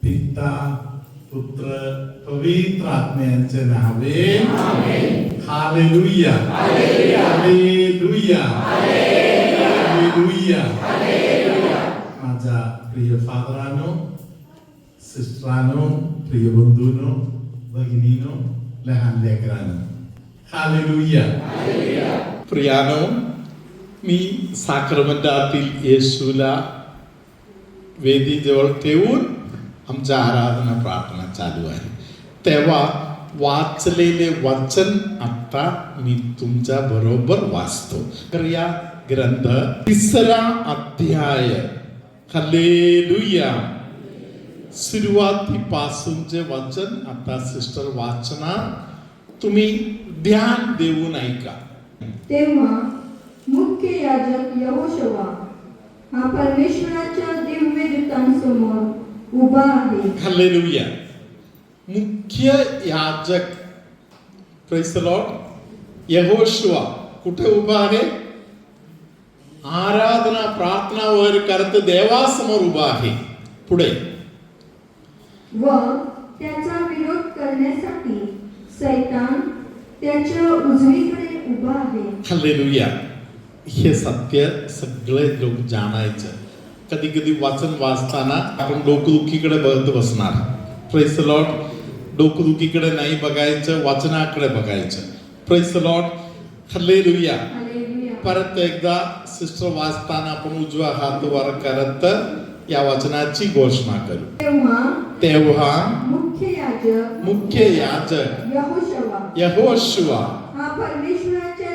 पिता पुत्र पवित्र आत्म्यांचे नावे हालेलुया हालेलुया हालेलुया. माझ्या प्रिय फादरानो, सिस्टरानो, प्रिय बंधूनो, भगिनीनो, लहान लेकरांनो, हालेलुया. प्रियानो, मी साक्रमंटातील येशूला वेदीजवळ ठेवून आमच्या आराधना प्रार्थना चालू आहे. तेव्हा वाचलेले वचन आता मी तुमच्या बरोबर वाचतो. क्रिया ग्रंथ 3 अध्याय. हालेलुया. सुरुवातीपासूनचे वचन आता सिस्टर वाचणार, तुम्ही ध्यान देऊन ऐका. तेव्हा मुख्य याजक यहोशुआ हा परमेश्वराच्या दिव्य दूतांसमोर उभा आहे. हालेलुया. मुख्य याजक प्रेज द लॉर्ड यहोशुआ कुठे उभा आहे? आराधना प्रार्थना वगैरे करत देवासमोर उभा आहे. पुढे व त्याचा विरोध करण्यासाठी सैतान त्याच्या उजवीकडे उभा आहे. हालेलुया. हे सत्य सगळे लोक जाणायचं. कधी कधी वाचन वाचताना आपण डोकदुखीकडे बघत बसणार. Praise the Lord. डोकदुखीकडे नाही बघायचं, वाचनाकडे बघायचं. Praise the lord. हालेलुया. परत एकदा सिस्टर वाचताना आपण उजवा हात वर करत या वचनाची घोषणा करू. तेव्हा मुख्य याजक यहोशुआ हा परमेश्वराच्या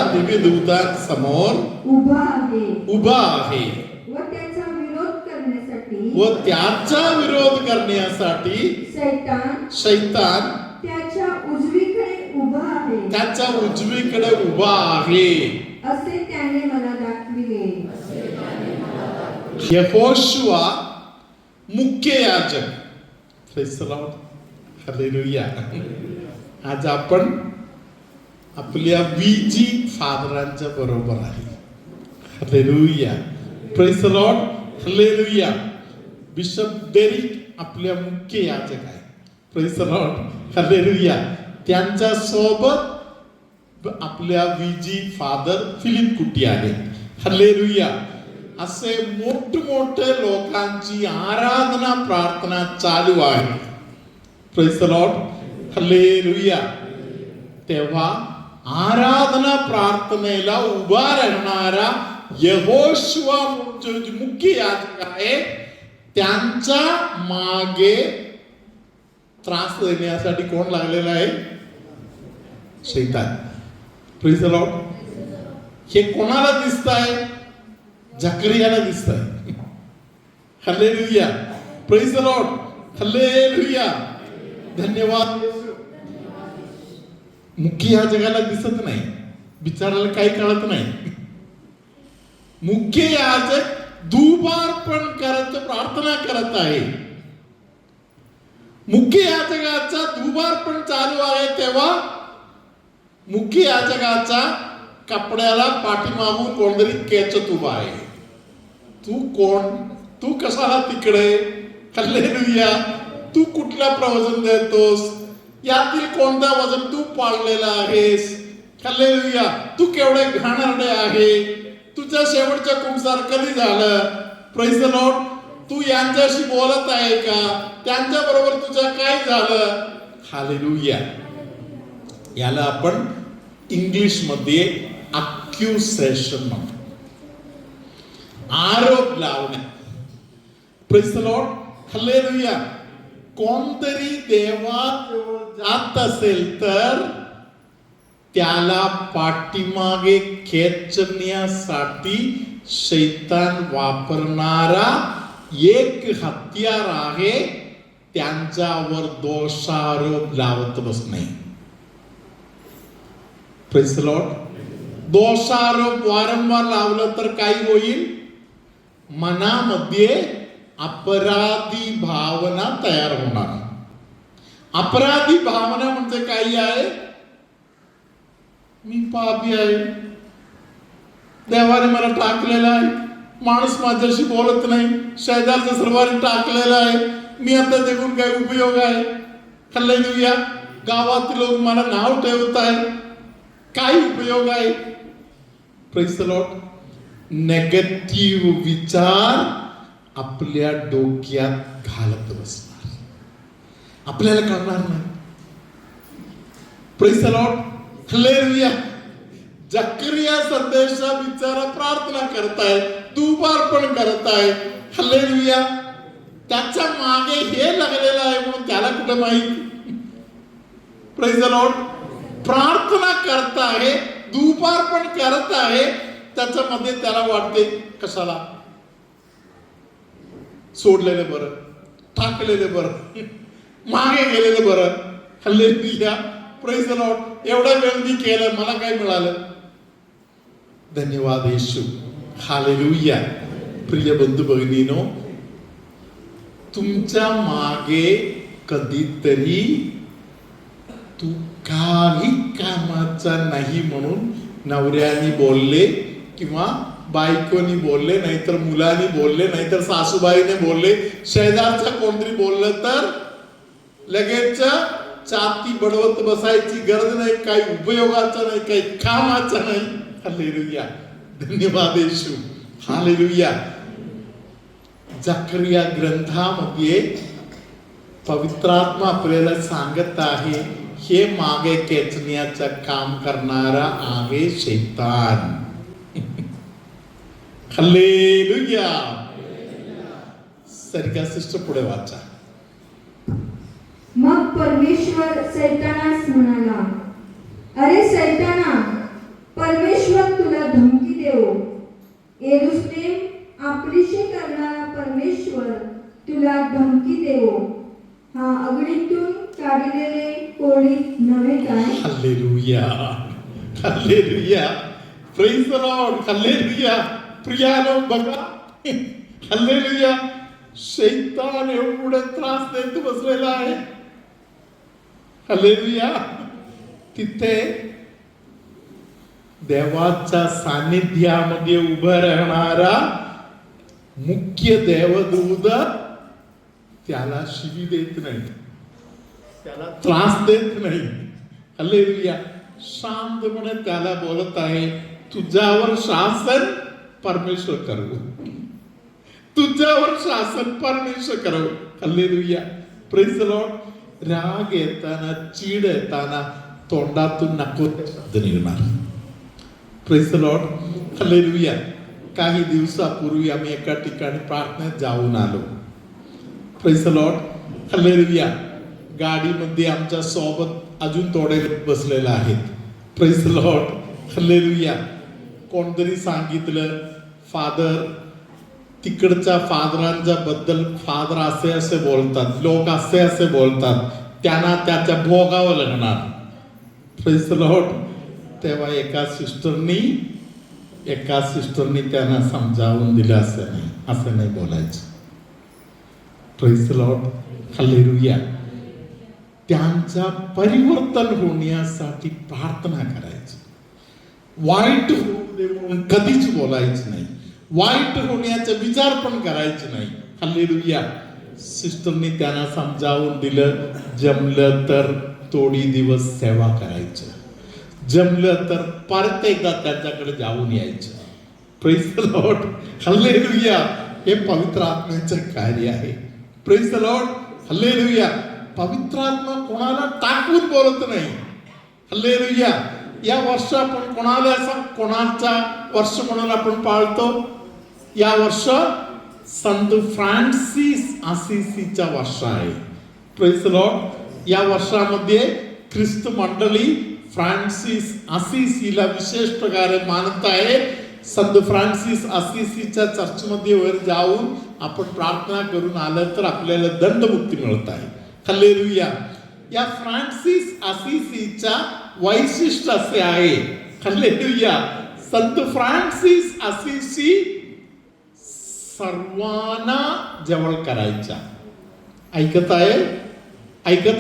दिव्य दूतांसमोर उभा आहे व त्याचा विरोध करण्यासाठी शैतान त्याच्या उजवीकडे उभा आहे असे त्याने मला दाखविले. यहोशुआ मुख्य याजक. Praise the lord. हालेलुया. आज आपण आपल्या VG फादरांच्या बरोबर आहे. हालेलुया. Praise the lord. हालेलुया. बिशप डेरिक आपल्या मुख्य याजक आहे. Praise the lord. हालेलुया. त्यांच्या सोबत आपल्या VG फादर फिलिप कुटी आहे. हालेलुया. असे मोठमोठे लोकांची आराधना प्रार्थना चालू आहे. Praise the lord. हालेलुया. तेव्हा आराधना प्रार्थनेला उभा राहणारा यहोशुआ मुख्य याजक आहे. त्यांच्या मागे त्रास देण्यासाठी कोण लागलेला आहे? शैतान. Praise the Lord. हे कोणाला दिसत आहे? झकरियाला दिसत आहे. हालेलुया. Praise the lord. हालेलुया. धन्यवाद. मुख्य याजकाला दिसत नाही, बिचाराला काही कळत नाही. मुख्य याजक धूपार्पण करत प्रार्थना करत आहे. मुख्य याजकाचा धूपार्पण चालू आहे. तेव्हा मुख्य याजकाचा कपड्याला पाठीमागून कोणतरी खेचत उभा आहे. तू कोण? तू कशाला तिकडे? हालेलुया. तू कुठला प्रवचन देतोस? यातील कोणता वचन तू पाळलेला आहेस? हालेलुया. तू केवढे घाणेरडे आहे. तुझ्या शेवटच्या कुंसार कधी झालं? Praise the Lord. तू यांच्याशी बोलत आहे का? त्यांच्या बरोबर तुझं काय झालं? हालेलुया. याला आपण इंग्लिश मध्ये अक्युसेशन म्हणतो. आरोप लावणे. Praise the lord. हालेलुया. कोणतरी देवाजवळ जात असेल तर त्याला पाठीमागे खेचण्यासाठी शैतान वापरणारा एक हत्यार आहे. त्यांच्यावर दोषारोप लावत बसणे. Praise the Lord. दोषारोप वारंवार लावलं तर काय होईल? मनामध्ये अपराधी भावना तयार होणार. अपराधी भावना म्हणजे काय आहे? मी पापी आहे, देवाने मला टाकलेला आहे, माणूस माझ्याशी बोलत नाही, शेजारचं सर्वांनी टाकलेलं आहे, मी आता देखून काय उपयोग आहे? हालेलुया. गावातील लोक मला नाव ठेवत आहे, काय उपयोग आहे? Praise the Lord. नेगेटिव्ह विचार आपल्या डोक्यात घालत बसणार, आपल्याला कळणार नाही. Praise the lord. हालेलुया. जकरिया संदेशा बिचारा प्रार्थना करताय, दुबार पण करताय. हालेलुया. त्याच्या मागे हे लागलेलं आहे म्हणून त्याला कुठे माहित? Praise the Lord. प्रार्थना करत आहे, दुपार पण करत आहे, त्याच्यामध्ये त्याला वाटते कशाला सोडलेलं बरं, टाकलेलं बरं, मागे गेलेलं बरं. हालेलुया. Praise the Lord. एवढा वेळ मी केलं, मला काय मिळालं? धन्यवाद येशू. हालेलुया. प्रिय बंधू भगिनीनो, तुमच्या मागे कधीतरी तू काही कामाचा नाही म्हणून नवऱ्याने बोलले किंवा बायकोनी बोलले, नाहीतर मुलांनी बोलले, नाहीतर सासूबाईने बोलले, शेजारचा कोणतरी बोललं तर लगेच छाती बडवत बसायची गरज नाही, काही उपयोगाचा नाही, काही कामाचा नाही. हालेलुया. धन्यवाद येशू. हालेलुया. जकरिया ग्रंथामध्ये पवित्रात्मा आपल्याला सांगत आहे, हे मागे खेचण्याचं काम करणारा आहे शैतान. हालेलुया. सरिका सिस्टर पुढे वाचा. मग परमेश्वर सैतानास म्हणाला, अरे सैताना, परमेश्वर तुला धमकी देवो. यरूशलेम आपलीशी करणारा परमेश्वर तुला धमकी देवो. हा अग्नीतून काढलेले कोळी नव्हे काय? Hallelujah. Hallelujah. Praise the lord. Hallelujah. प्रियानो बघा, हालेलुया. शैतान एवढा त्रास देत बसलेला आहे. हालेलुया. तिथे देवाच्या सानिध्यामध्ये उभं राहणारा मुख्य देवदूत त्याला शिवी देत नाही, त्याला त्रास देत नाही. हालेलुया. शांतपणे त्याला बोलत आहे, तुझ्यावर शासन परमेश्वर करू, तुझ्यावर शासन परमेश्वर करू. हालेलुया. Praise the Lord. राग येताना, चीड येताना तोंडातून नको ते शब्द निघणार. Praise the lord. हालेलुया. काही दिवसापूर्वी आम्ही एका ठिकाणी प्रार्थनेत जाऊन आलो. Praise the lord. हालेलुया. गाडीमध्ये आमच्या सोबत अजून थोडे बसलेले आहेत. Praise the lord. हालेलुया. कोणतरी सांगितलं, फादर, तिकडच्या फादरांच्या बद्दल फादर असे असे बोलतात, लोक असे असे बोलतात, त्यांना त्याच्या भोगावं लागणार. Praise the Lord. तेव्हा एका सिस्टरनी त्यांना समजावून दिलं, असं नाही बोलायचं. Praise the lord. हालेलुया. त्यांचा परिवर्तन होण्यासाठी प्रार्थना करायची. वाईट होऊ दे म्हणून कधीच बोलायचं नाही, वाईट होण्याचा विचार पण करायचे नाही. हालेलुया. सिस्टरनी त्यांना समजावून दिलं, जमलं तर थोडी दिवस सेवा करायचं, जमलं तर परत एकदा त्यांच्याकडे जाऊन यायचं. Praise the lord. हालेलुया. हे पवित्र आत्म्याचं कार्य आहे. Praise the lord. हालेलुया. पवित्र आत्मा कोणाला टाकून बोलत नाही. हालेलुया. या वर्ष आपण कोणाचा वर्ष म्हणून आपण पाळतो? या वर्ष संत फ्रान्सिस असिसीचा वर्ष आहे. Praise the Lord. या वर्षामध्ये ख्रिस्त मंडळी फ्रान्सिस असिसीला विशेष प्रकारे मानत आहे. संत फ्रान्सिस असिसीच्या चर्चमध्ये वर जाऊन आपण प्रार्थना करून आलं तर आपल्याला दंडमुक्ती मिळत आहे. हालेलुया. या फ्रान्सिस असिसीचा वैशिष्ट्य असे आहे. हालेलुया. संत फ्रान्सिस असिसी सर्वांना जवळ करायचा. ऐकत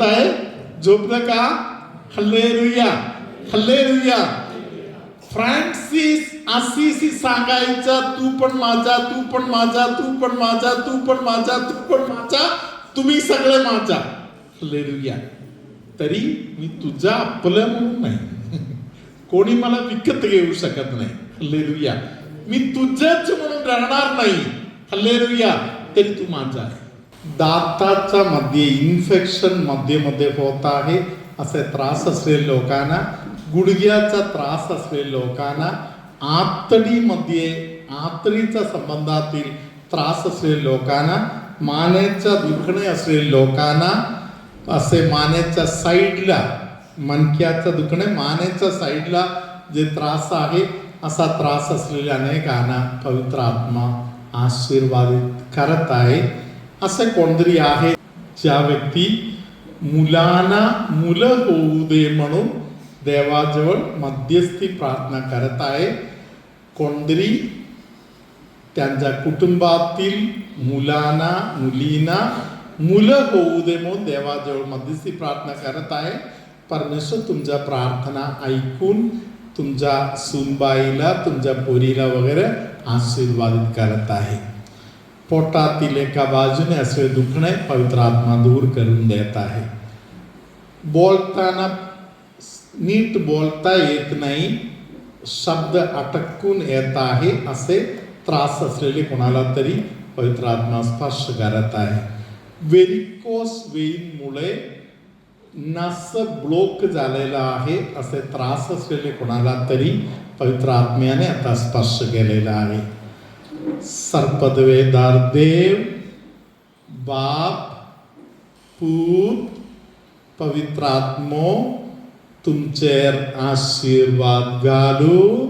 आहे? झोपलं का? हालेलुया. हालेलुया. फ्रान्सिस असिसी सांगायचं, तू पण माझा, तू पण माझा, तू पण माझा, तू पण माझा, तू पण माझा, तुम्ही सगळे माझा. हालेलुया. तरी मी तुझा आपलं म्हणून नाही, कोणी मला विकत घेऊ शकत नाही. हालेलुया. मी तुझंच म्हणून राहणार नाही. हालेलुया. तरी तू माझा आहे. दाताच्या मध्ये इन्फेक्शन मध्ये होत आहे असे त्रास असलेल्या लोकांना, गुडघ्याचा त्रास असलेल्या लोकांना, आतडीच्या संबंधातील त्रास असलेल्या लोकांना, मानेच्या दुखणे असलेल्या लोकांना, असे मानेच्या साईडला, मणक्याचं दुखणे मानेच्या साईडला जे त्रास आहे, असा त्रास असलेल्या अनेकांना पवित्र आत्मा आशीर्वादित करत आहे. असे कोणतरी आहे ज्या व्यक्ती मुलांना मुलं होऊ दे म्हणून देवाजवळ मध्यस्थी प्रार्थना करत आहे. कोणतरी त्यांच्या कुटुंबातील मुलांना मुलींना मुलं होऊ दे म्हणून देवाजवळ मध्यस्थी प्रार्थना करत आहे. परमेश्वर तुमच्या प्रार्थना ऐकून तुमच्या सूनबाईला, तुमच्या पोरीला वगैरे आशीर्वादित करत आहे. पोटातील एका बाजूने असले दुखणे पवित्र आत्मा दूर करून देत आहे. बोलताना नीट बोलता येत नाही, शब्द अटकून येत आहे, असे त्रास असलेले कोणाला तरी पवित्र आत्मा स्पर्श करत आहे. व्हेरिकोस वेईनमुळे नस ब्लॉक झालेला आहे असे त्रास असलेले कोणाला तरी पवित्र आत्म्याने आता स्पर्श केलेला आहे. सर्पदवेदार देव, बाप, पूत, पवित्र आत्मो तुमचेर आशीर्वाद घालू.